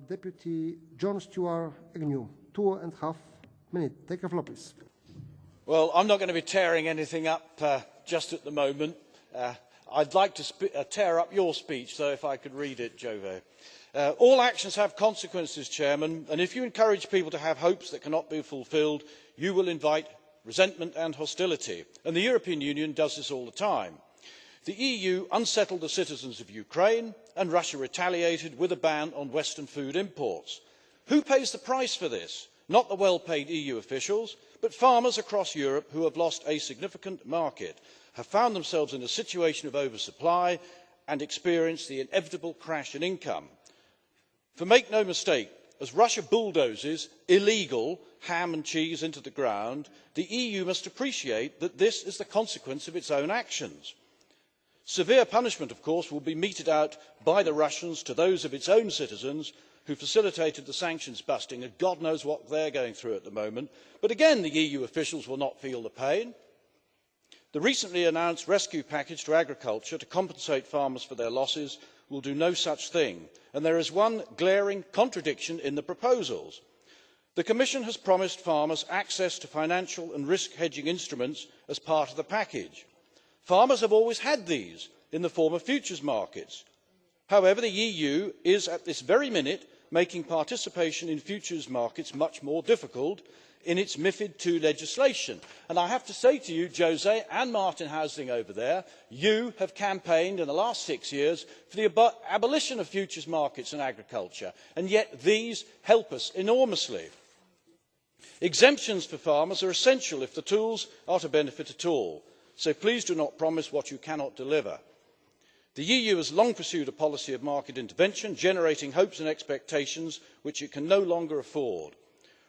Deputy John Stuart Agnew, 2.5 minutes. Take the floor, please. Well, I'm not going to be tearing anything up just at the moment. I'd like to tear up your speech, so if I could read it, Jove. All actions have consequences, Chairman, and if you encourage people to have hopes that cannot be fulfilled, you will invite resentment and hostility. And the European Union does this all the time. The EU unsettled the citizens of Ukraine, and Russia retaliated with a ban on Western food imports. Who pays the price for this? Not the well-paid EU officials, but farmers across Europe who have lost a significant market, have found themselves in a situation of oversupply and experienced the inevitable crash in income. For make no mistake, as Russia bulldozes illegal ham and cheese into the ground, the EU must appreciate that this is the consequence of its own actions. Severe punishment, of course, will be meted out by the Russians to those of its own citizens who facilitated the sanctions busting, and God knows what they're going through at the moment. But again, the EU officials will not feel the pain. The recently announced rescue package to agriculture to compensate farmers for their losses will do no such thing, and there is one glaring contradiction in the proposals. The Commission has promised farmers access to financial and risk hedging instruments as part of the package. Farmers have always had these in the form of futures markets. However, the EU is at this very minute making participation in futures markets much more difficult in its MiFID II legislation. And I have to say to you, Jose and Martin Häusling over there, you have campaigned in the last 6 years for the abolition of futures markets in agriculture, and yet these help us enormously. Exemptions for farmers are essential if the tools are to benefit at all. So please do not promise what you cannot deliver. The EU has long pursued a policy of market intervention, generating hopes and expectations which it can no longer afford.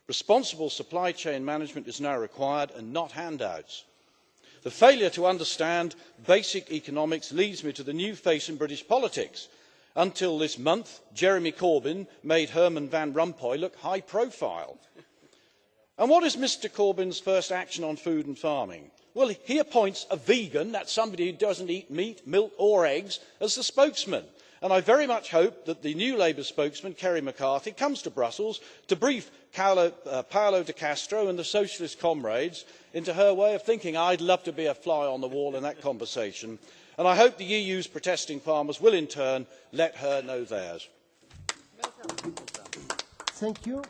Responsible supply chain management is now required and not handouts. The failure to understand basic economics leads me to the new face in British politics. Until this month, Jeremy Corbyn made Herman Van Rompuy look high profile. And what is Mr Corbyn's first action on food and farming? Well, he appoints a vegan, that's somebody who doesn't eat meat, milk or eggs, as the spokesman. And I very much hope that the new Labour spokesman, Kerry McCarthy, comes to Brussels to brief Paolo de Castro and the socialist comrades into her way of thinking. I'd love to be a fly on the wall in that conversation. And I hope the EU's protesting farmers will in turn let her know theirs. Thank you.